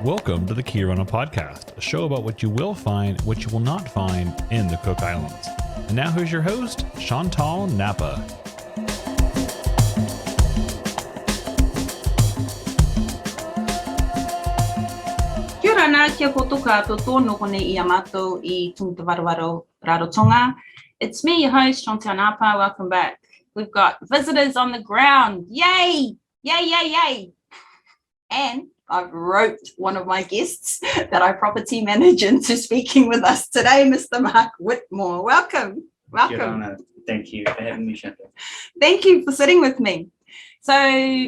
Welcome to the Orana podcast, a show about what you will find, what you will not find in the Cook Islands. And now here's your host, Chantal Napa. Kia ora nā, kia koutou katoa, tōno kone i a mātou I tūnta warawaro Rarotonga. It's me, your host, Chantal Napa. Welcome back. We've got visitors on the ground. Yay! Yay, yay, yay! And I've roped one of my guests that I property manage into speaking with us today, Mr. Mark Whitmore. Welcome. Welcome. Orana. Thank you for having me, Chantal. Thank you for sitting with me. So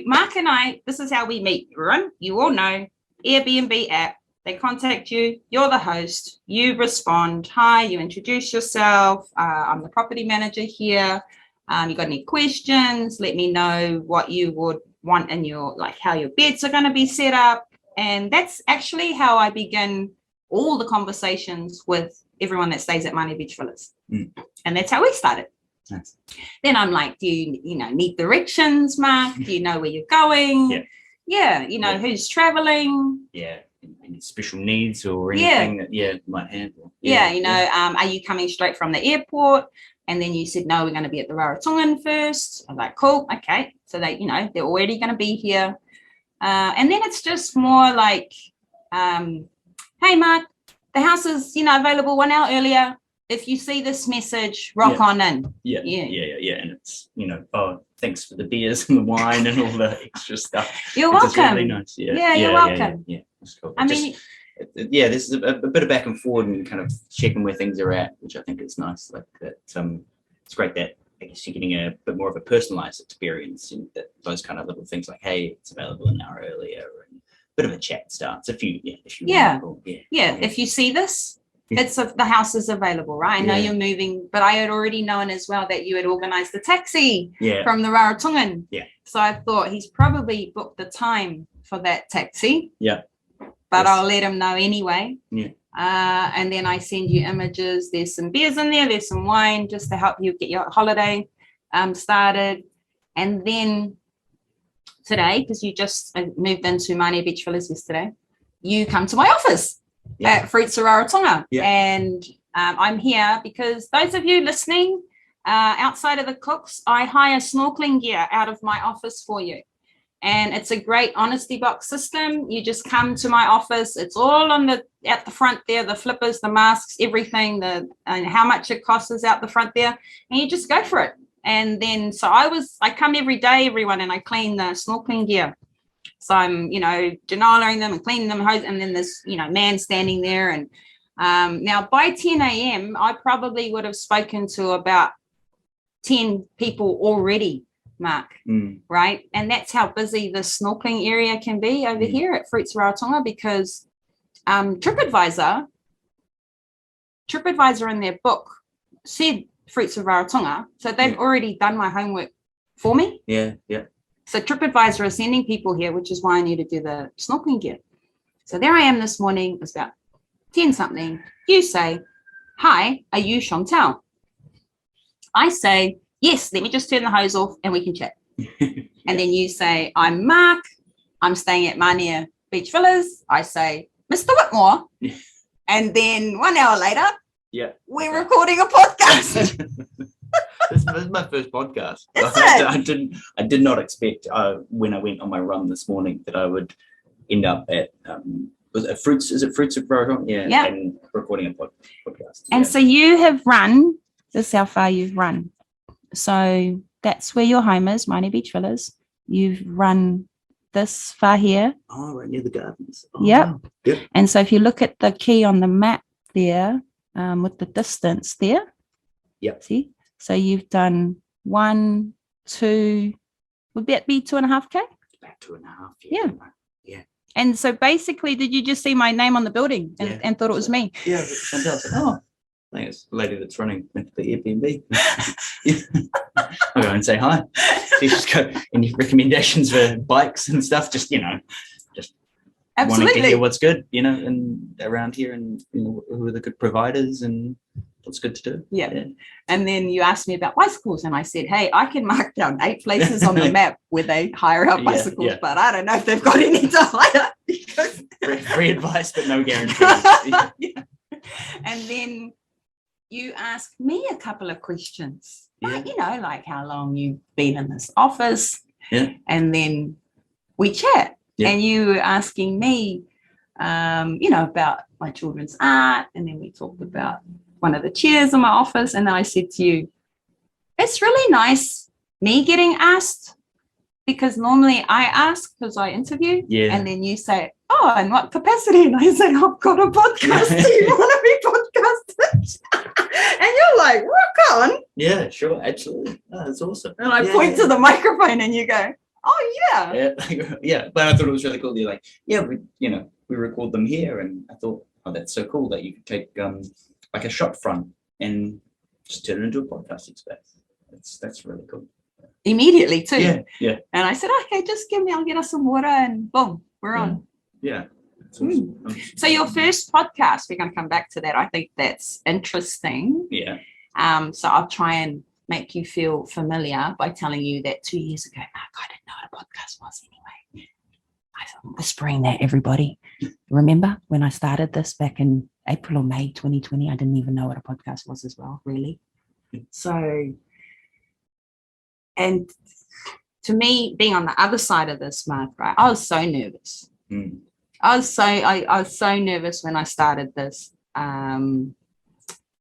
Mark and I, this is how we meet, everyone. You all know, Airbnb app. They contact you, you're the host, you respond, hi, you introduce yourself, I'm the property manager here, you got any questions, let me know what you would want in your, like how your beds are going to be set up. And that's actually how I begin all the conversations with everyone that stays at Manea Beach Villas. And that's how we started. Nice. Then I'm like, do you need directions, Mark? Do you know where you're going? Yeah, who's traveling? Yeah. Any special needs or anything that might handle. Are you coming straight from the airport? And then you said, no, we're going to be at the Rarotonga first. I'm like, cool, okay. So they, they're already going to be here. And then it's just more like, hey, Mark, the house is, available 1 hour earlier. If you see this message, rock on in. Yeah. And it's, thanks for the beers and the wine and all the extra stuff. You're welcome. Really nice. You're welcome. Yeah. That's cool. I mean, there's a bit of back and forward and kind of checking where things are at, which I think is nice. Like that, it's great that I guess you're getting a bit more of a personalized experience, and that those kind of little things like, hey, it's available an hour earlier, and a bit of a chat starts. If you if you see this, the house is available, right? I know you're moving, but I had already known as well that you had organized the taxi from the Rarotonga. Yeah. So I thought he's probably booked the time for that taxi. Yeah. But I'll let him know anyway. Yeah. And then I send you images. There's some beers in there. There's some wine just to help you get your holiday started. And then today, because you just moved into Manea Beach Villas yesterday, you come to my office at Fruits of Rarotonga. Yeah. And I'm here because those of you listening outside of the cooks, I hire snorkeling gear out of my office for you. And it's a great honesty box system. You just come to my office. It's all at the front there, the flippers, the masks, everything, and how much it costs is out the front there. And you just go for it. And then, so I come every day, everyone, and I clean the snorkeling gear. So I'm, denolaring them and cleaning them, and then there's, man standing there. And now by 10 a.m., I probably would have spoken to about 10 people already, Mark, right? And that's how busy the snorkeling area can be over here at Fruits of Rarotonga, because TripAdvisor in their book said Fruits of Rarotonga, so they've already done my homework for me. Yeah. So TripAdvisor is sending people here, which is why I need to do the snorkeling gear. So there I am this morning. It's about 10 something. You say, hi, are you Chantal? I say, yes, let me just turn the hose off and we can chat. And then you say, I'm Mark. I'm staying at Manea Beach Villas. I say, Mr. Whitmore. And then 1 hour later, we're recording a podcast. This is my first podcast. I did not expect when I went on my run this morning that I would end up at Fruits of Rarotonga? Yeah. And recording a podcast. And so you have run, this is how far you've run. So that's where your home is, Manea Beach Villas. You've run this far here. Oh, right near the gardens. Oh, yep. Wow. Good. And so if you look at the key on the map there, with the distance there. Yep. See? So you've done 1, 2, would that be 2.5K? About 2.5. Yeah. And so basically, did you just see my name on the building and thought it was me? Yeah. Chantal said, I think it's the lady that's running into the Airbnb. I'll go and say hi. Just go, any recommendations for bikes and stuff? Just Absolutely. Wanting to hear what's good, and around here, and who are the good providers and what's good to do. Yeah. And then you asked me about bicycles, and I said, hey, I can mark down 8 places on the map where they hire out bicycles, but I don't know if they've got any to hire. free advice, but no guarantees. Yeah. And then you ask me a couple of questions, like, like how long you've been in this office. Yeah. And then we chat. Yeah. And you were asking me, about my children's art. And then we talked about one of the chairs in my office. And then I said to you, it's really nice me getting asked, because normally I ask because I interview. Yeah. And then you say, oh, in what capacity? And I say, I've got a podcast. Do you want to be podcasted? And you're like, rock on. Yeah, sure. Absolutely. Oh, that's awesome. And I point to the microphone and you go, oh, yeah. Yeah. But I thought it was really cool. You're like, yeah, we record them here. And I thought, oh, that's so cool that you could take like a shot front and just turn it into a podcasting space. That's really cool. Immediately too. Yeah. And I said, okay, just I'll get us some water and boom, we're on. Yeah. That's awesome. So your first podcast, we're going to come back to that. I think that's interesting. Yeah. So I'll try and make you feel familiar by telling you that 2 years ago, Mark, I didn't know what a podcast was anyway. I'm whispering that, everybody. Remember when I started this back in April or May 2020, I didn't even know what a podcast was as well, really. So, and to me, being on the other side of this, Mark, right, I was so nervous. I was so nervous when I started this,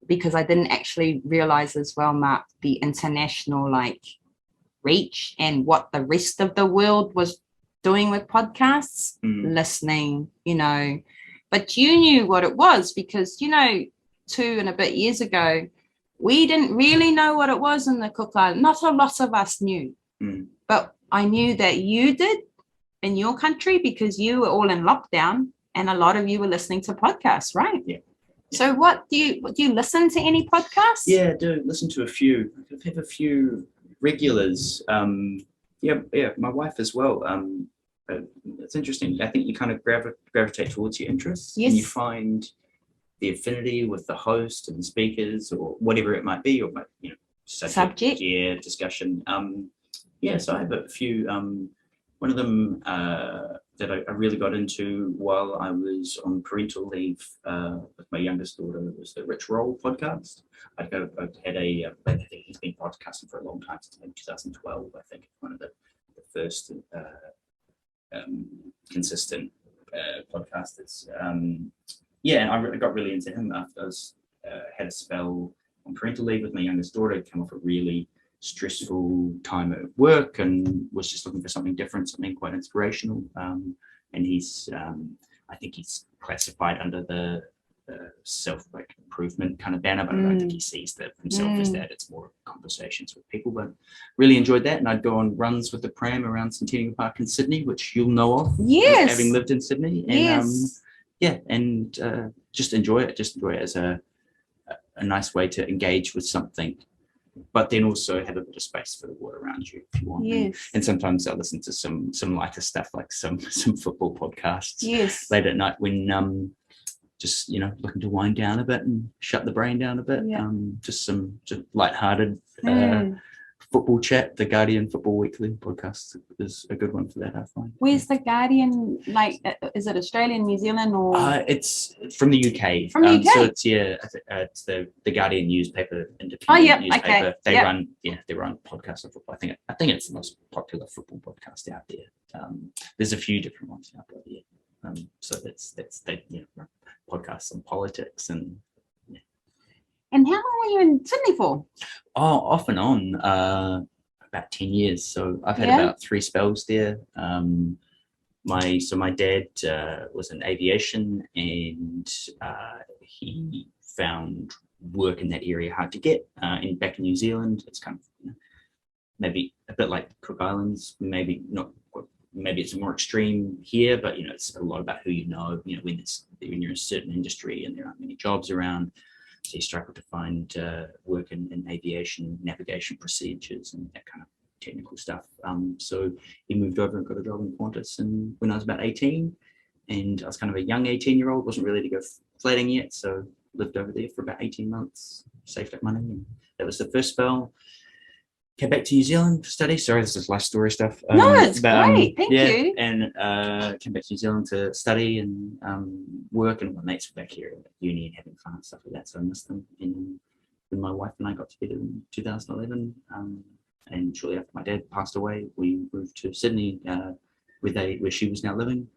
because I didn't actually realize as well, Mark, the international reach and what the rest of the world was doing with podcasts, listening, but you knew what it was, because 2 and a bit years ago, we didn't really know what it was in the Cook Islands. Not a lot of us knew, but I knew that you did in your country, because you were all in lockdown and a lot of you were listening to podcasts, right? Yeah. So do you listen to any podcasts? Yeah, I do listen to a few. I have a few regulars. Yeah, my wife as well. It's interesting. I think you kind of gravitate towards your interests. Yes. And you find the affinity with the host and the speakers, or whatever it might be, or subject. Yeah, discussion. So I have a few. One of them that I really got into while I was on parental leave with my youngest daughter was the Rich Roll podcast. I think he's been podcasting for a long time, since maybe 2012. I think one of the first consistent podcasters. And I got really into him after I had a spell on parental leave with my youngest daughter. I'd come off a really stressful time at work and was just looking for something different, something quite inspirational. And he's, I think he's classified under the self-improvement kind of banner, but I don't think he sees that himself as that. It's more conversations with people, but really enjoyed that. And I'd go on runs with the pram around Centennial Park in Sydney, which you'll know of. Yes. Having lived in Sydney. And just enjoy it as a nice way to engage with something, but then also have a bit of space for the world around you if you want. Yes. And sometimes I'll listen to some lighter stuff, like some football podcasts. Yes. Late at night when just looking to wind down a bit and shut the brain down a bit. Yeah. Just lighthearted football chat. The Guardian Football Weekly podcast is a good one for that, I find. Where's the Guardian? Is it Australian, New Zealand, or? It's from the UK. From the UK. So it's the Guardian newspaper, independent newspaper. Okay. They run podcasts of football. I think it's the most popular football podcast out there. There's a few different ones out there. Yeah. So that's podcasts on politics and. And how long were you in Sydney for? Oh, off and on, about 10 years. So I've had about 3 spells there. My dad was in aviation, and he found work in that area hard to get. Back in New Zealand, it's kind of maybe a bit like Cook Islands, maybe not. Maybe it's more extreme here, but it's a lot about who you know. When you're in a certain industry and there aren't many jobs around. So he struggled to find work in aviation, navigation procedures, and that kind of technical stuff. So he moved over and got a job in Qantas. And when I was about 18, and I was kind of a young 18-year-old, wasn't ready to go flatting yet, so lived over there for about 18 months, saved up money, and that was the first spell. came back to New Zealand to study. Sorry, this is life story stuff. No, it's great. Thank you. And came back to New Zealand to study and work, and my mates were back here at uni and having fun and stuff like that. So I missed them. And when my wife and I got together in 2011, and shortly after my dad passed away, we moved to Sydney, where she was now living,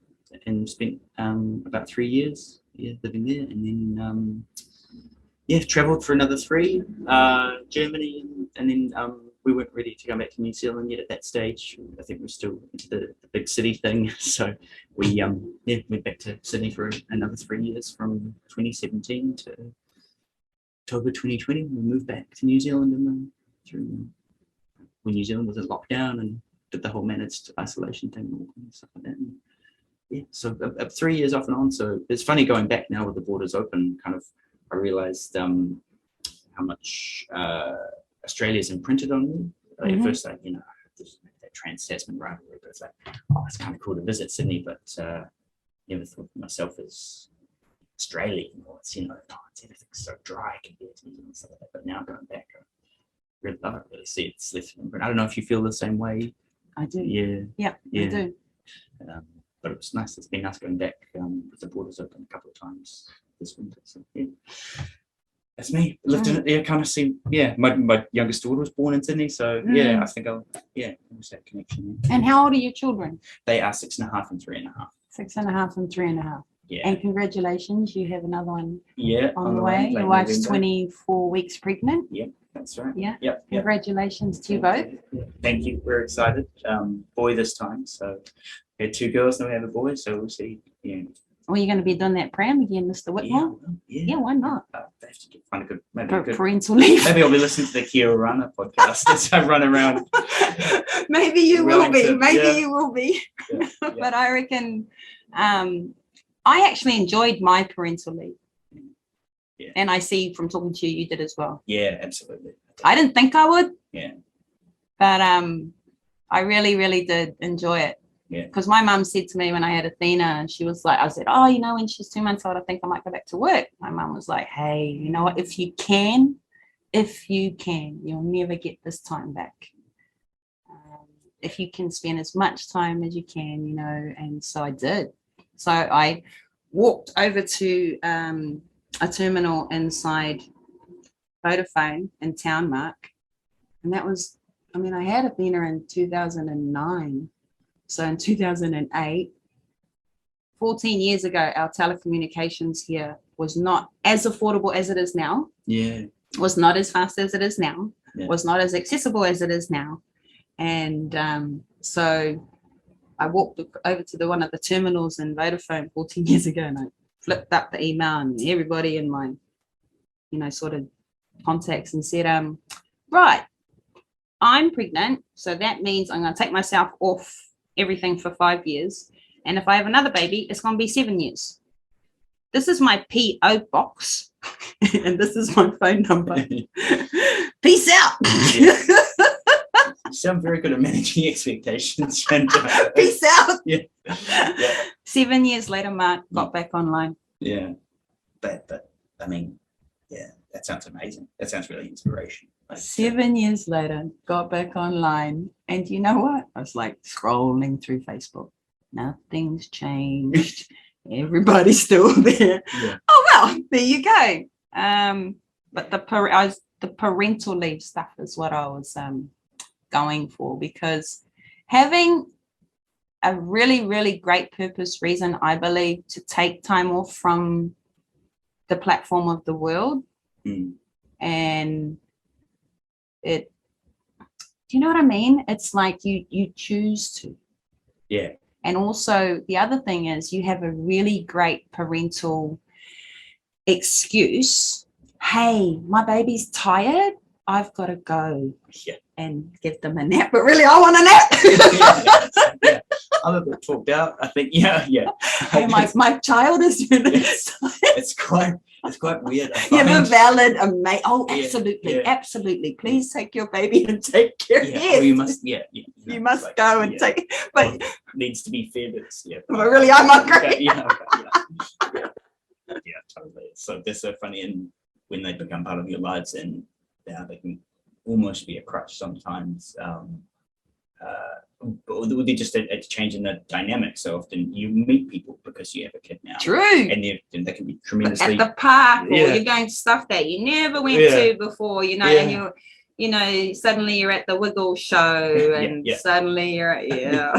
and spent about 3 years living there, and then travelled for another 3, Germany, and then we weren't ready to go back to New Zealand yet at that stage. I think we're still into the big city thing, so we went back to Sydney for another 3 years from 2017 to October 2020. We moved back to New Zealand and through when New Zealand was in lockdown, and did the whole managed isolation thing and stuff like that. And so 3 years off and on. So it's funny going back now with the borders open. Kind of, I realised how much Australia's imprinted on me. Like at first, like, that Trans-Tasman rivalry, but it's like, oh, it's kind of cool to visit Sydney, but never thought of myself as Australian, or it's everything's so dry compared to New Zealand and stuff like that. But now going back, I really love it. Really see it's less of an imprint. I don't know if you feel the same way. I do. Yeah. I do. But it was nice. It's been nice going back with the borders open a couple of times this winter. So that's me. Lived in it. Kind of see. My youngest daughter was born in Sydney, so I think there's that connection. And how old are your children? They are 6.5 and 3.5. 6.5 and 3.5. Yeah. And congratulations, you have another one on the way. Your wife's November. 24 weeks pregnant. Yep, that's right. Yeah. Yep. Congratulations to you both. Thank you. We're excited. Boy this time. So we had 2 girls, now we have a boy. So we'll see. Yeah. Are you going to be doing that pram again, Mr. Whitmore? Yeah. Why not? They have to find a good parental leave. Maybe I'll be listening to the Orana podcast as I run around. Maybe you will be. Wellington. You will be. Yeah. But I reckon I actually enjoyed my parental leave. Yeah. And I see from talking to you, you did as well. Yeah, absolutely. I didn't think I would. Yeah. But I really, really did enjoy it. Yeah. Because my mum said to me when I had Athena, and she was like, I said, when she's 2 months old, I think I might go back to work. My mum was like, hey, you know what? If you can, you'll never get this time back. If you can spend as much time as you can, and so I did. So I walked over to a terminal inside Vodafone in Townmark, and that was, I had Athena in 2009. So in 2008, 14 years ago, our telecommunications here was not as affordable as it is now. Yeah. Was not as fast as it is now. Yeah. Was not as accessible as it is now. And so I walked over to one of the terminals in Vodafone 14 years ago, and I flipped up the email and everybody in my, sort of contacts, and said, right, I'm pregnant, so that means I'm going to take myself off everything for 5 years. And if I have another baby, it's going to be 7 years. This is my PO box, and this is my phone number. Peace out. Yeah. You sound very good at managing expectations. Peace out. Yeah. 7 years later, Mark got back online. Yeah. But that sounds amazing. That sounds really inspirational. 7 years later, got back online, and you know what? I was like scrolling through Facebook. Nothing's changed. Everybody's still there. Yeah. Oh well, there you go. But the parental leave stuff is what I was going for, because having a really, really great purpose reason, I believe, to take time off from the platform of the world, and it, do you know what I mean? It's like you choose to. Yeah. And also the other thing is you have a really great parental excuse. Hey, my baby's tired. I've got to go and give them a nap. But really, I want a nap. Yeah. I'm a bit talked out. I think, yeah. Hey, my child is really excited. It's quite weird. You have a valid, absolutely, absolutely. Please take your baby and take care. Yeah, you must. Yeah, you must go and take. But it needs to be fed. But really, I'm hungry. Yeah, totally. So they're so funny, and when they become part of your lives, and they can almost be a crutch sometimes. But it would be just a change in the dynamic. So often you meet people because you have a kid now. True. And they can be tremendously... At the park, or Yeah. you're going to stuff that you never went Yeah. to before, you know, Yeah. and you're, you know, suddenly you're at the Wiggle show, and Yeah. suddenly you're at,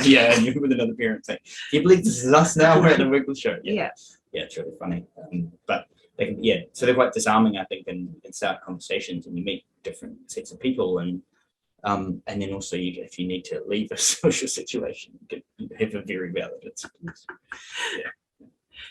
Yeah, and you're with another parent saying, "Can you believe this is us now? We're at the Wiggle show." Yeah. Yeah, it's really funny. But they can, so they're quite disarming, I think, in start conversations, and you meet different sets of people, and then also if you need to leave a social situation, you have a very valid excuse. Yeah.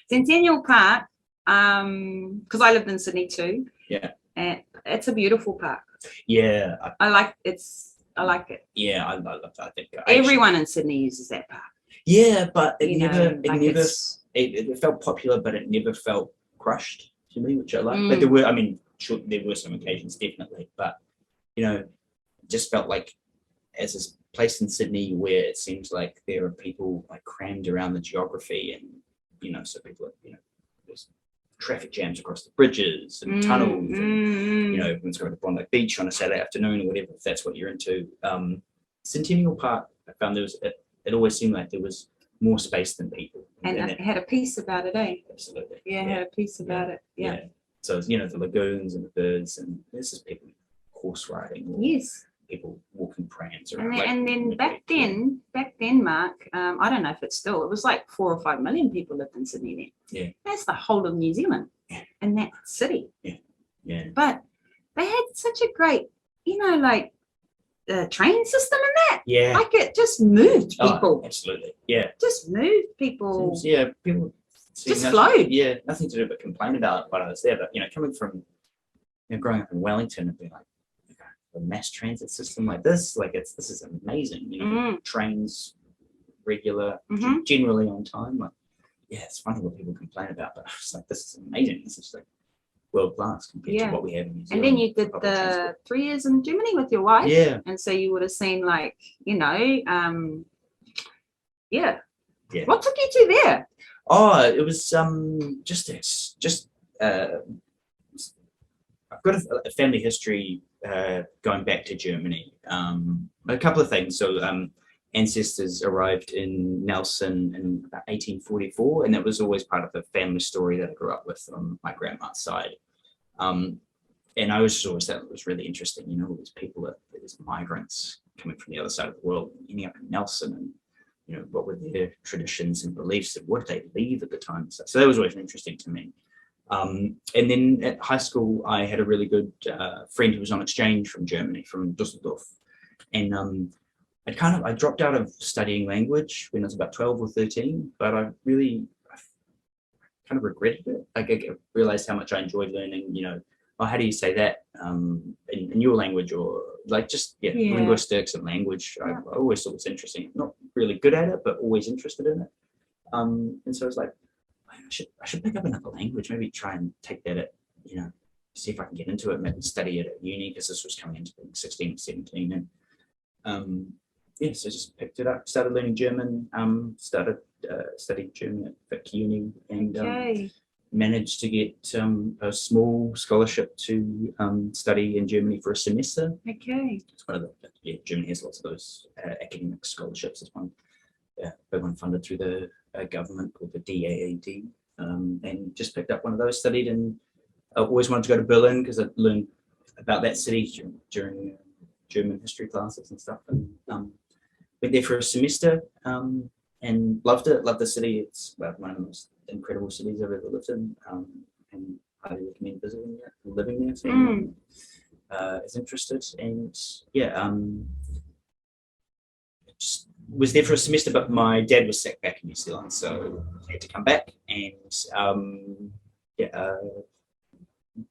Centennial Park, because I lived in Sydney too. Yeah. And it's a beautiful park. Yeah. I like it. Yeah, I love that. I think Everyone in Sydney uses that park. Yeah, but it felt popular, but it never felt crushed to me, which I like. But there were some occasions, definitely, but just felt like as this place in Sydney where it seems like there are people like crammed around the geography, and so people are, there's traffic jams across the bridges and tunnels, and everyone's going to Bondi Beach on a Saturday afternoon or whatever, if that's what you're into. Centennial Park, I found it always seemed like there was more space than people, and it had a piece about it, eh? Absolutely. Yeah, it had a piece about it. Yeah. So the lagoons and the birds, and there's just people horse riding, or yes, people walking prams around. And then back then, Mark, I don't know if it's still, it was like 4 or 5 million people lived in Sydney then. Yeah. That's the whole of New Zealand in that city. Yeah. Yeah. But they had such a great, the train system and that. Yeah. Like it just moved people. Oh, absolutely. Yeah. Just moved people. People just flowed. Yeah. Nothing to do but complain about it while I was there. But, coming from, growing up in Wellington and being like, a mass transit system like this, this is amazing. Trains regular, generally on time. Like, it's funny what people complain about, but it's like, this is amazing. This is like world class compared to what we have in New Zealand. And then you did the 3 years in Germany with your wife. Yeah. And so you would have seen What took you to there? Oh, it was I've got a family history going back to Germany. A couple of things. So ancestors arrived in Nelson in about 1844, and that was always part of the family story that I grew up with on my grandma's side. And I was always thought it was really interesting, all these people, these migrants coming from the other side of the world, ending up in Nelson, and what were their traditions and beliefs, and what did they leave at the time and stuff. So that was always interesting to me. And then at high school, I had a really good friend who was on exchange from Germany, from Dusseldorf. And I dropped out of studying language when I was about 12 or 13, but I kind of regretted it. I realized how much I enjoyed learning, how do you say that in your language, or linguistics and language. I always thought it was interesting. Not really good at it, but always interested in it. And so I was like, I should pick up another language, maybe try and take that at, see if I can get into it, maybe study it at uni, because this was coming into being 16 or 17. And so I just picked it up, started learning German, studied German at Vic Uni, and managed to get a small scholarship to study in Germany for a semester. Okay. It's one of Germany has lots of those academic scholarships. It's one big one funded through the government called the DAAD, and just picked up one of those, studied, and I always wanted to go to Berlin because I learned about that city during German history classes and stuff, and went there for a semester, and loved the city. It's one of the most incredible cities I've ever lived in, and highly recommend visiting there, living there, so anyone is interested. And just was there for a semester, but my dad was sick back in New Zealand, so I had to come back, and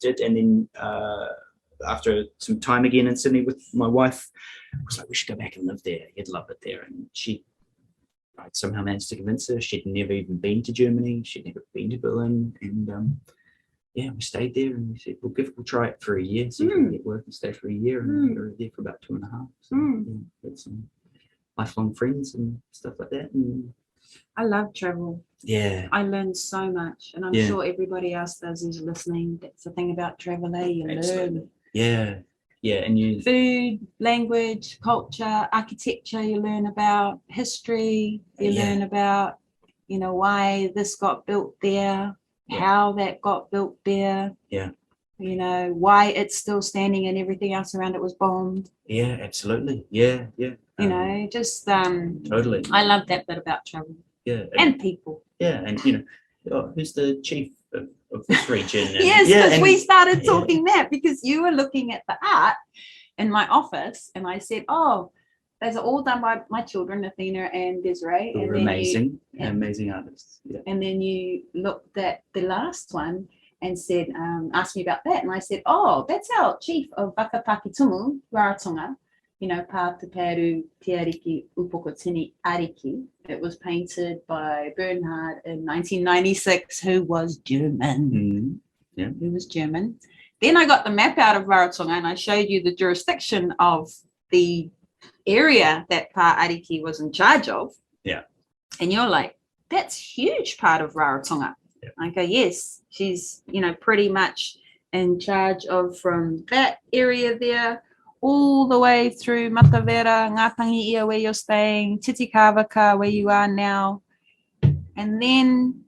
did. And then after some time again in Sydney with my wife, I was like, we should go back and live there. You'd love it there. And I somehow managed to convince her. She'd never even been to Germany. She'd never been to Berlin. And we stayed there, and we said, we'll try it for a year, see if we can get work and stay for a year. And we were there for about 2.5. So had some lifelong friends and stuff like that. And I love travel. Yeah. I learned so much, and I'm sure everybody else does who's listening. That's the thing about travel, you learn. Yeah. And you food, language, culture, architecture. You learn about history. You learn about, why this got built there, how that got built there. Why it's still standing and everything else around it was bombed. Absolutely. Just Totally. I love that bit about travel. And people. And who's the chief of this region? And, because we started talking that because you were looking at the art in my office, and I said, "Oh, those are all done by my children, Athena and Desiree." Who and are amazing artists. And then you looked at the last one and said, asked me about that, and I said, "Oh, that's our chief of Whakapakitumu, Rarotonga. Pa te Peru Te Ariki Upokotini Ariki." It was painted by Bernhard in 1996, who was German. Who was German. Then I got the map out of Rarotonga and I showed you the jurisdiction of the area that Pa Ariki was in charge of. And you're like, that's huge part of Rarotonga. I go, yes, she's, pretty much in charge of from that area there all the way through Matavera, Ngātangiia, where you're staying, Titikavaka, where you are now. And then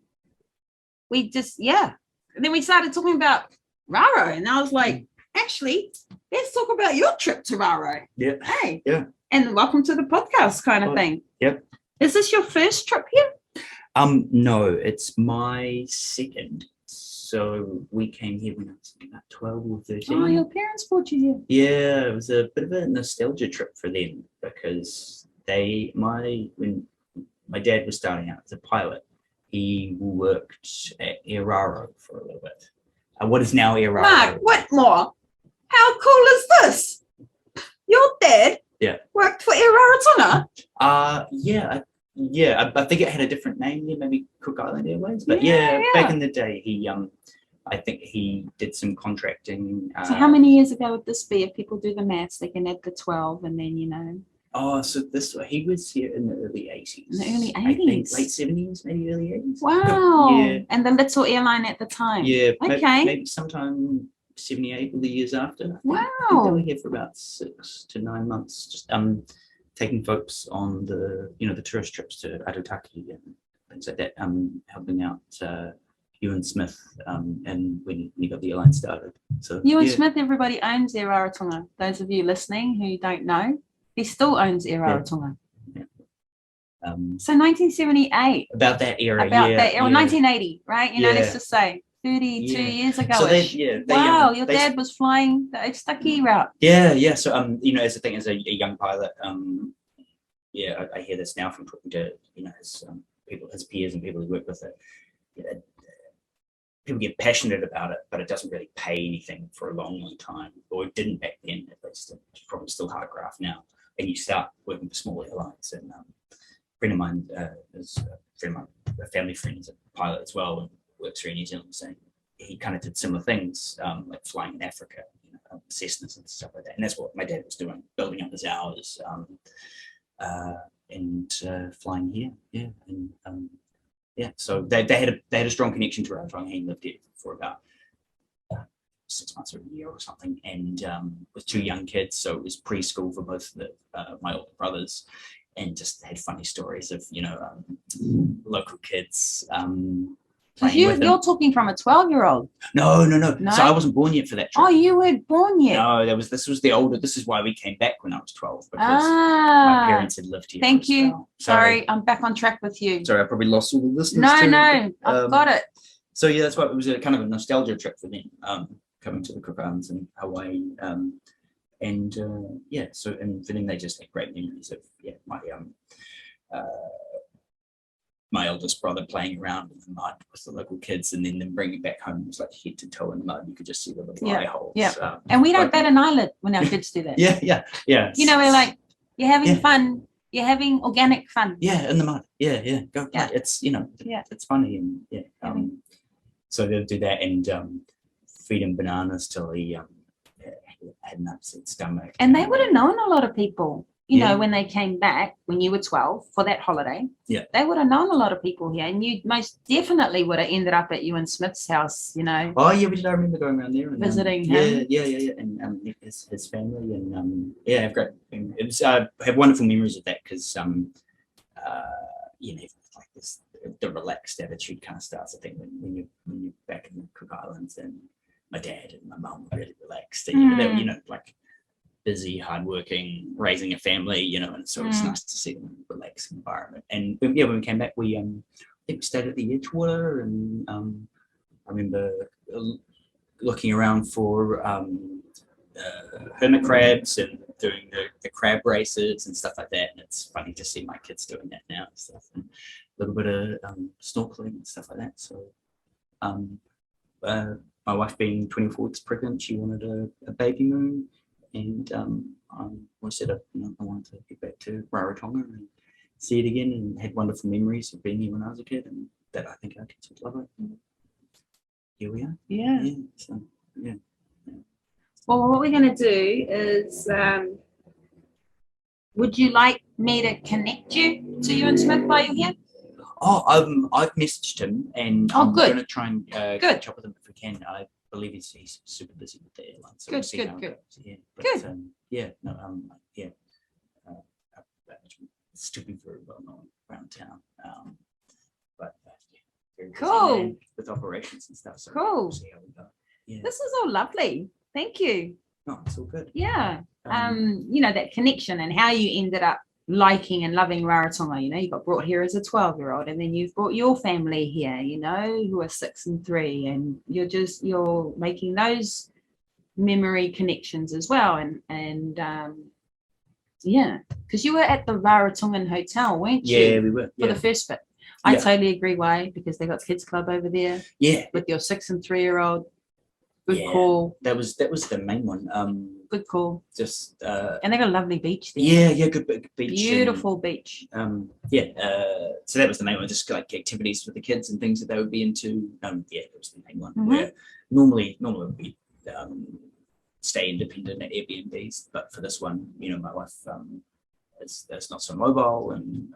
we just, and then we started talking about Raro. And I was like, actually, let's talk about your trip to Raro. Hey. And welcome to the podcast kind of thing. Is this your first trip here? No, it's my second. So we came here when I was about 12 or 13. Oh, your parents brought you here. It was a bit of a nostalgia trip for them because when my dad was starting out as a pilot, he worked at Raro for a little bit. What is now Raro? Mark Whitmore, how cool is this? Your dad worked for Rarotonga? I think it had a different name there, maybe Cook Island Airways. But back in the day, I think he did some contracting. So how many years ago would this be? If people do the maths, they can add the 12 and then, so he was here in the early 80s. In the early 80s? I think late 70s, maybe early 80s. Wow. And the little airline at the time. Maybe sometime 78 the years after. Wow. I think they were here for about 6 to 9 months, just taking folks on the tourist trips to Arotaki and things like that, helping out Ewan Smith and when he got the airline started. So Ewan Smith, everybody owns Air Rarotonga. Those of you listening who don't know, he still owns Air Rarotonga. So 1978. About that era. 1980, right? Let's just say 32 years ago. So your dad was flying the Oakstaki route. So as a young pilot, I hear this now from talking to his peers and people who work with it. People get passionate about it, but it doesn't really pay anything for a long, long time, or it didn't back then. At least it's probably still hard graft now. And you start working for small airlines. And a friend of mine a family friend, is a pilot as well, and works here in New Zealand. So he kind of did similar things, like flying in Africa, Cessnas and stuff like that. And that's what my dad was doing, building up his hours and flying here. So they had a strong connection to Rarotonga. He lived here for about 6 months or a year or something, and with 2 young kids, so it was preschool for both my older brothers, and just had funny stories of local kids. You're talking from a 12-year-old. No. So I wasn't born yet for that trip. Oh, you weren't born yet. No, this was the older. This is why we came back when I was 12, because my parents had lived here. Thank you. Well. Sorry, I'm back on track with you. Sorry, I probably lost all the listeners. No, I've got it. So that's why it was a kind of a nostalgia trip for them, coming to the Cook Islands and Hawaii. So for them, they just had great memories of my eldest brother playing around with the mud with the local kids, and then them bringing it back home. It was like head to toe in the mud. You could just see the little eye holes. Yeah. And we don't bat an eyelid when our kids do that. Yeah. We're like, you're having fun. You're having organic fun. Yeah, in the mud. Yeah. Go play. It's it's funny, and so they'll do that and feed him bananas till he had an upset stomach. And they would have known a lot of people. you Yeah. know, when they came back, when you were 12 for that holiday, Yeah. they would have known a lot of people here, and you most definitely would have ended up at Ewan Smith's house, you know. Oh yeah, we did. I remember going around there and Visiting yeah, him. and his family and yeah, I've got it was I have wonderful memories of that because you know, like this the relaxed attitude kind of starts. I think when you're back in the Cook Islands, and my dad and my mum were really relaxed, and you know, like busy, hardworking, raising a family, you know, and so it's nice to see them in a relaxed environment. And yeah, when we came back, we I think we stayed at the Edgewater, and I remember looking around for hermit crabs and doing the crab races and stuff like that. And it's funny to see my kids doing that now and stuff, and a little bit of snorkeling and stuff like that. So my wife being 24 weeks pregnant, she wanted a baby moon. And I said, you know, I wanted to get back to Rarotonga and see it again, and had wonderful memories of being here when I was a kid, and that I think our kids would love it. Here we are. Yeah. So, yeah. Well, what we're going to do is, would you like me to connect you to Ewan Smith while you're here? Oh, I've messaged him, and I'm good. going to try and catch up with him if we can. I believe he's super busy with the airline. So we'll see how it goes. Yeah, but, Good. yeah, no, yeah. Our management is still be very well known around town. But yeah, very busy Cool. man with operations and stuff. So Cool. we'll see how we go. Yeah. This is all lovely. Thank you. No, it's all good. Yeah. You know, that connection and how you ended up liking and loving Rarotonga. You know, you got brought here as a 12-year-old, and then you've brought your family here, you know, who are 6 and 3, and you're making those memory connections as well. And yeah, because you were at the Rarotongan Hotel, weren't you? Yeah, we were. For the first bit. I totally agree. Why? Because they got kids club over there. Yeah. With your 6 and 3-year-old. Good Yeah. call. That was the main one. Good call. Just And they got a lovely beach there. yeah, good beach. Beautiful beach. So that was the main one, just like activities for the kids and things that they would be into. Yeah, that was the main one. Where normally we stay independent at Airbnbs, but for this one, you know, my wife is not so mobile, and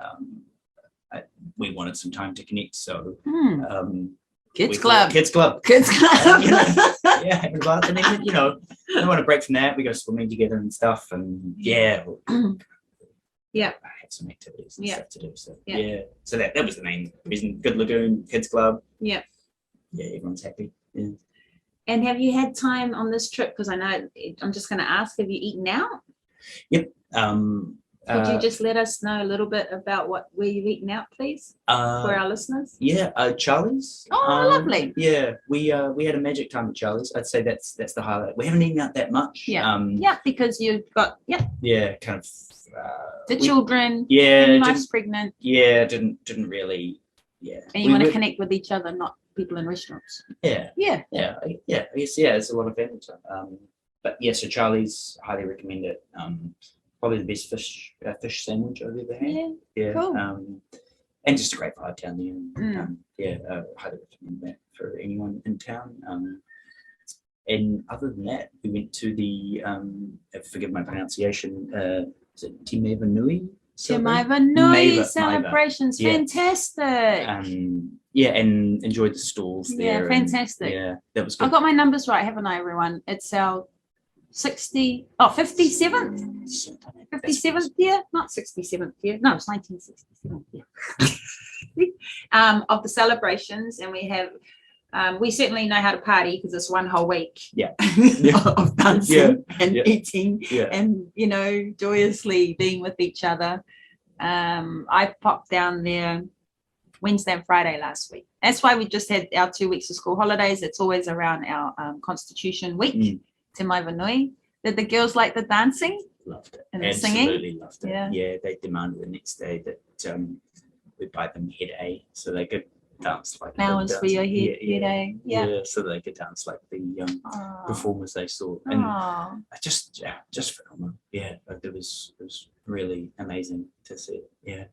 we wanted some time to connect. So Kids club. Kids club. You know, yeah, and then, you know, we want to break from that. We go swimming together and stuff, and yeah, Yeah. I had some activities and Yeah. stuff to do. So Yeah. so that was the main reason. Good Lagoon, Kids Club. Yeah. Yeah, everyone's happy. Yeah. And have you had time on this trip? Because I know I'm just going to ask, have you eaten out? Yep. Could you just let us know a little bit about where you've eaten out, please, for our listeners? Yeah, Charlie's. Oh, lovely. Yeah, we had a magic time at Charlie's. I'd say that's the highlight. We haven't eaten out that much. Yeah. Yeah, because you've got Yeah, kind of. the children. Yeah. Your wife's pregnant. Yeah, didn't really. Yeah. And you want to connect with each other, not people in restaurants. Yeah. Yeah. I guess it's a lot of family time. But yeah, so Charlie's, highly recommend it. Probably the best fish sandwich I've ever had. Yeah. Cool. And just a great vibe down there. Highly recommend that for anyone in town. And other than that, we went to the forgive my pronunciation, is it Timeva Nui? Timeva Nui celebrations. Yeah. Fantastic. And enjoyed the stalls there. Yeah, fantastic. Yeah, that was good. I got my numbers right, haven't I, everyone? It's our 57th? 57th year? Not 67th year. No, it's 1967 year. Of the celebrations, and we have we certainly know how to party because it's one whole week of dancing and eating and, you know, joyously being with each other. I popped down there Wednesday and Friday last week. That's why we just had our 2 weeks of school holidays. It's always around our Constitution Week. Te Maivanui. Did the girls like the dancing? Loved it. And the Absolutely singing? loved it. Yeah. Yeah, they demanded the next day that we buy them head A so they could dance like Flowers for your head, Yeah, so they could dance like the performers they saw. And just phenomenal. Yeah, it was really amazing to see it. Yeah.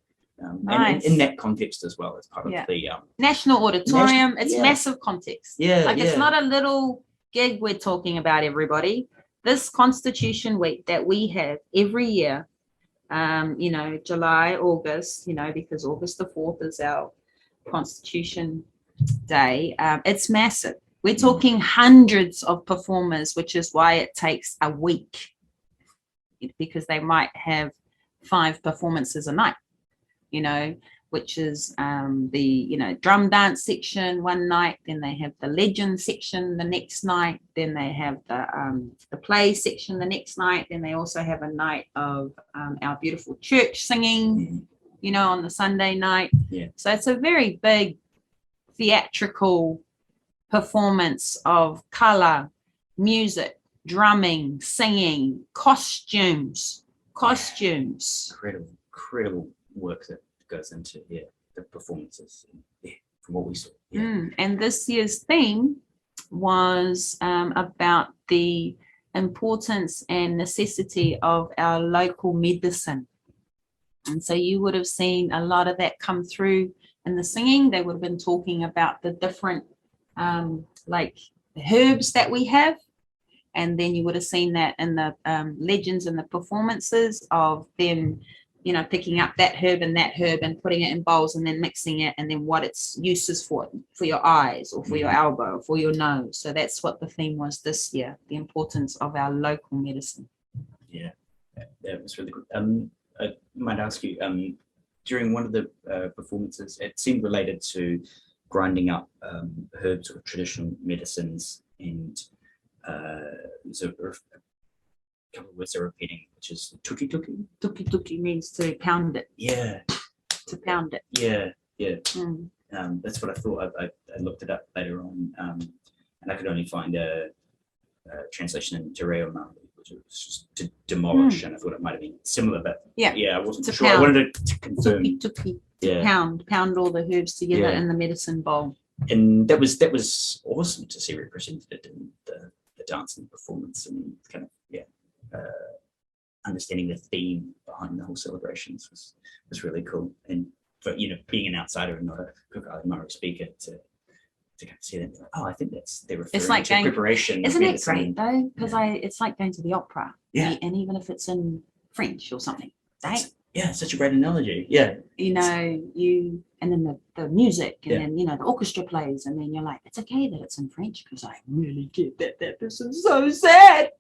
Nice. And in that context as well, as part of the National Auditorium. It's massive context. Yeah. Like it's not a little gig we're talking about, everybody. This Constitution Week that we have every year, July, August, because August the 4th is our Constitution Day. It's massive. We're talking hundreds of performers, which is why it takes a week, because they might have 5 performances a night, which is the drum dance section one night, then they have the legend section the next night, then they have the play section the next night, then they also have a night of our beautiful church singing, on the Sunday night. Yeah. So it's a very big theatrical performance of color, music, drumming, singing, costumes. Incredible work that goes into the performances. From what we saw. And this year's theme was about the importance and necessity of our local medicine. And so you would have seen a lot of that come through in the singing. They would have been talking about the different like the herbs that we have. And then you would have seen that in the legends and the performances of them, picking up that herb and putting it in bowls and then mixing it, and then what its use is for your eyes or for your elbow or for your nose. So that's what the theme was this year, the importance of our local medicine. Yeah, that was really good. I might ask you, during one of the performances, it seemed related to grinding up herbs or traditional medicines, and there's a couple of words they're repeating, which is tuki tuki. Tuki tuki means to pound it. Yeah. To pound it. Yeah. That's what I thought. I looked it up later on, and I could only find a translation in Te Reo Māori, which was just to demolish, and I thought it might have been similar, but I wasn't sure. Pound. I wanted to confirm. Tuki, pound all the herbs together in the medicine bowl. And that was awesome to see represented in the dance and performance, and kind of understanding the theme behind the whole celebrations was really cool. And for being an outsider and not a Cook Island Maori speaker to kind of see that, I think they're referring to preparation. Isn't it great though? Because it's like going to the opera. Yeah. And even if it's in French or something, right? Such a great analogy. Yeah. And then the music, and then the orchestra plays, and then you're like, it's okay that it's in French, because I really get that person's so sad,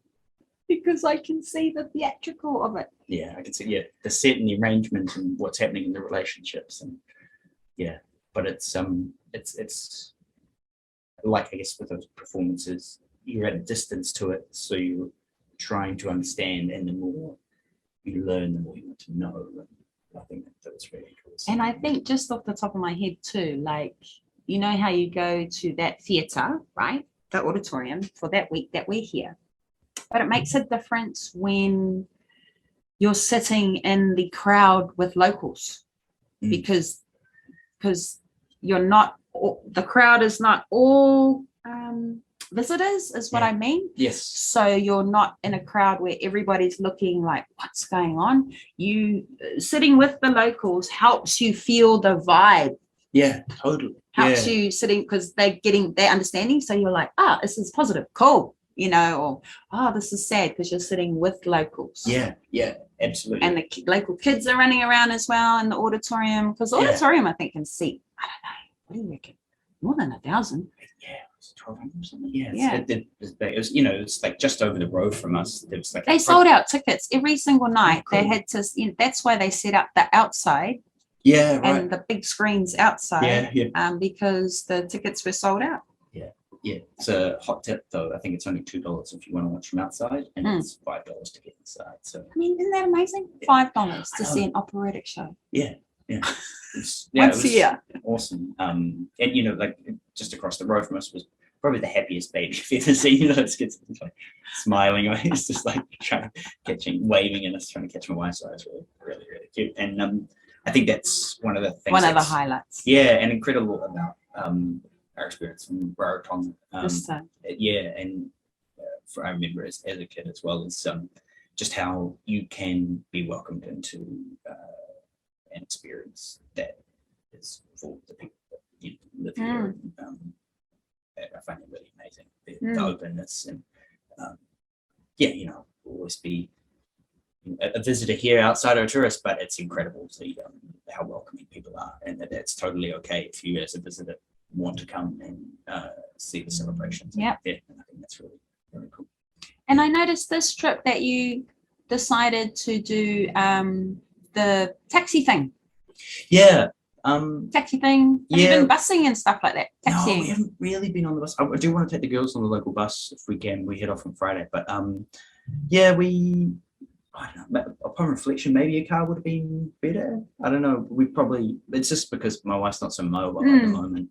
because I can see the theatrical of it. Yeah, I can see the set and the arrangement and what's happening in the relationships, and but it's like, I guess with those performances, you're at a distance to it, so you're trying to understand, and the more you learn, the more you want to know. And I think that was really cool. And I think, just off the top of my head too, like, how you go to that theatre, right? The auditorium for that week that we're here. But it makes a difference when you're sitting in the crowd with locals, because you're not, the crowd is not all visitors, is what I mean. Yes. So you're not in a crowd where everybody's looking like, what's going on? You sitting with the locals helps you feel the vibe. Yeah, totally. Helps you sitting, because they're getting their understanding. So you're like, this is positive, cool. Or this is sad, because you're sitting with locals. Yeah, absolutely. And the local kids are running around as well in the auditorium, because the auditorium, I think, can seat, I don't know, what do you reckon? More than 1,000. Yeah, it was 1,200 or something. It was it's like just over the road from us. There was like they sold out tickets every single night. They had to, that's why they set up the outside. Yeah, right. And the big screens outside. Yeah. Because the tickets were sold out. Yeah, it's a hot tip though. I think it's only $2 if you want to watch from outside, and it's $5 to get inside. So I mean, isn't that amazing? $5 to see an operatic show. Yeah. Once a year. Awesome. And like just across the road from us was probably the happiest baby I've ever seen. Those kids like smiling. It's just like waving at us, trying to catch my wife's eyes. Really, really cute. And I think that's one of the things. One of the highlights. Yeah, and incredible about our experience from Rarotonga. This time. And I remember as a kid as well, as just how you can be welcomed into an experience that is for the people that live here. I find it really amazing, the openness, and always be a visitor here outside or a tourist, but it's incredible to see how welcoming people are, and that it's totally okay if you as a visitor want to come and see the celebrations. Yeah. And I think that's really, really cool. And I noticed this trip that you decided to do the taxi thing. Yeah. Taxi thing. Have you been busing and stuff like that? Taxiing. No, we haven't really been on the bus. I do want to take the girls on the local bus if we can. We head off on Friday, but yeah, I don't know. Upon reflection, maybe a car would have been better. I don't know. It's just because my wife's not so mobile at the moment,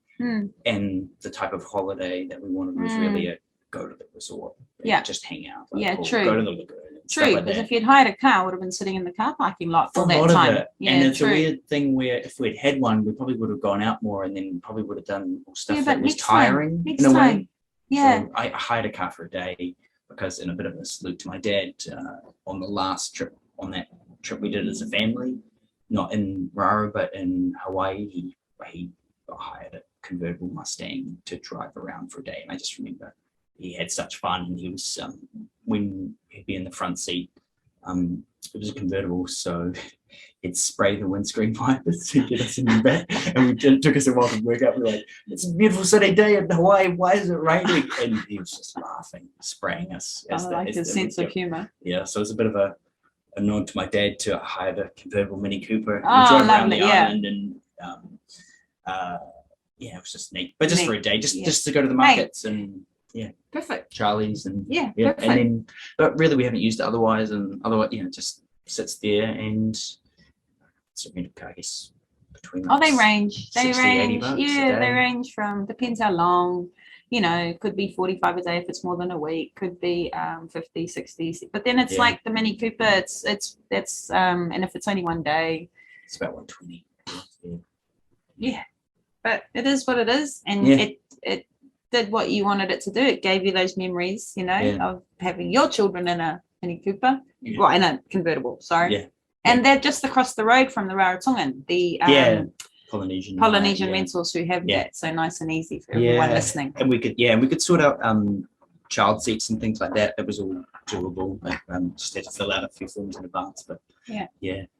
and the type of holiday that we wanted was really a go to the resort, just hang out. True. Go to the lagoon. True, because if you'd hired a car, it would have been sitting in the car parking lot for that time. Yeah, and it's a weird thing where if we'd had one, we probably would have gone out more, and then probably would have done stuff that was tiring in a way. Yeah. So I hired a car for a day because, in a bit of a salute to my dad, on the last trip, on that trip we did as a family, not in Raro but in Hawaii, he hired a convertible Mustang to drive around for a day, and I just remember he had such fun, and he was when he'd be in the front seat, it was a convertible, so he'd spray the windscreen wipers to get us in the back, and it took us a while to work out. We were like, it's a beautiful sunny day in Hawaii, why is it raining? And he was just laughing, spraying us. I like his sense of humor. Yeah, so it was a bit of a nod to my dad to hire a convertible Mini Cooper and Oh, drive around lovely, the yeah. island, and yeah, it was just neat, but just Neat, for a day, yeah. just to go to the markets and Perfect. Charlie's and Perfect. and then, but really we haven't used it otherwise, it just sits there, and it's a rental car, I guess, between Oh, they range. They 60, 80 range. bucks a Yeah, they day. range from, depends how long, could be 45 a day if it's more than a week, could be 50, 60. But then it's Yeah. like the Mini Cooper, it's and if it's only one day, It's about 120. but it is what it is, and Yeah. it did what you wanted it to do. It gave you those memories, Yeah. of having your children in a Mini Cooper, Yeah. well, in a convertible. Sorry. Yeah. And they're just across the road from the Rarotongan, the Polynesian rentals who have Yeah. that, so nice and easy for everyone listening. And we could sort out child seats and things like that. That was all doable. Like, just had to fill out a few forms in advance, but Yeah.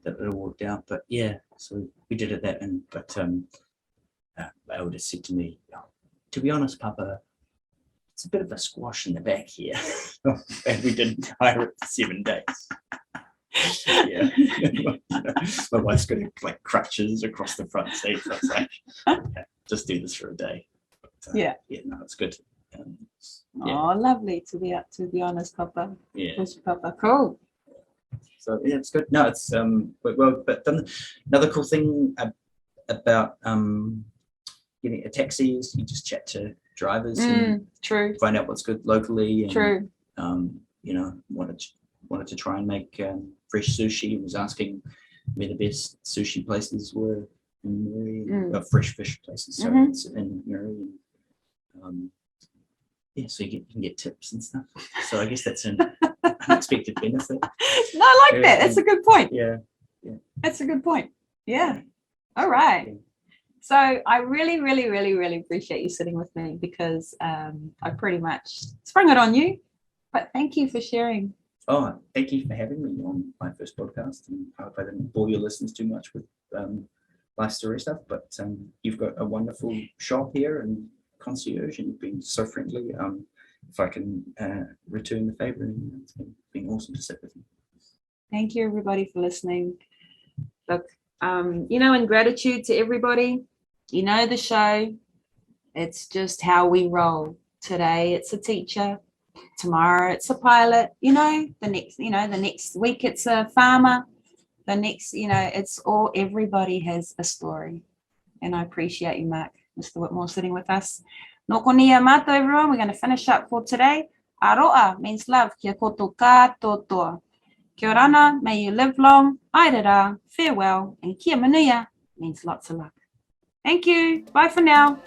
that all worked out. But so we did it that, and but my oldest said to me, to be honest, Papa, it's a bit of a squash in the back here, and we didn't hire it for 7 days. Yeah, my wife's got like crutches across the front seat. So it's like, just do this for a day. But, no, it's good. Oh, lovely to be honest, Papa. Yeah. Yes, Papa. Cool. So it's good. No, it's but another cool thing about getting a taxi is you just chat to drivers and True. find out what's good locally. And, True. Wanted to try and make fresh sushi. Was asking where the best sushi places were in Murray, fresh fish places. So it's in Murray. So you can get tips and stuff. So I guess that's an unexpected benefit. No, I like that. That's a good point. Yeah. That's a good point. Yeah. All right. Yeah. So I really, really, really, really appreciate you sitting with me, because I pretty much sprung it on you. But thank you for sharing. Oh, thank you for having me on my first podcast, and I hope I didn't bore your listeners too much with life story stuff. But you've got a wonderful shop here and Concierge, and you've been so friendly. If I can return the favor, it's been awesome to sit with you. Thank you, everybody, for listening. Look, in gratitude to everybody, the show, it's just how we roll. Today, it's a teacher. Tomorrow, it's a pilot. The next week, it's a farmer. The next, it's all, everybody has a story. And I appreciate you, Mark, Mr. Whitmore, sitting with us. Nō nia mātou, everyone. We're going to finish up for today. Aroa means love. Kia koto katoa. Kia orana, may you live long. Airera, farewell. And kia manuia means lots of luck. Thank you. Bye for now.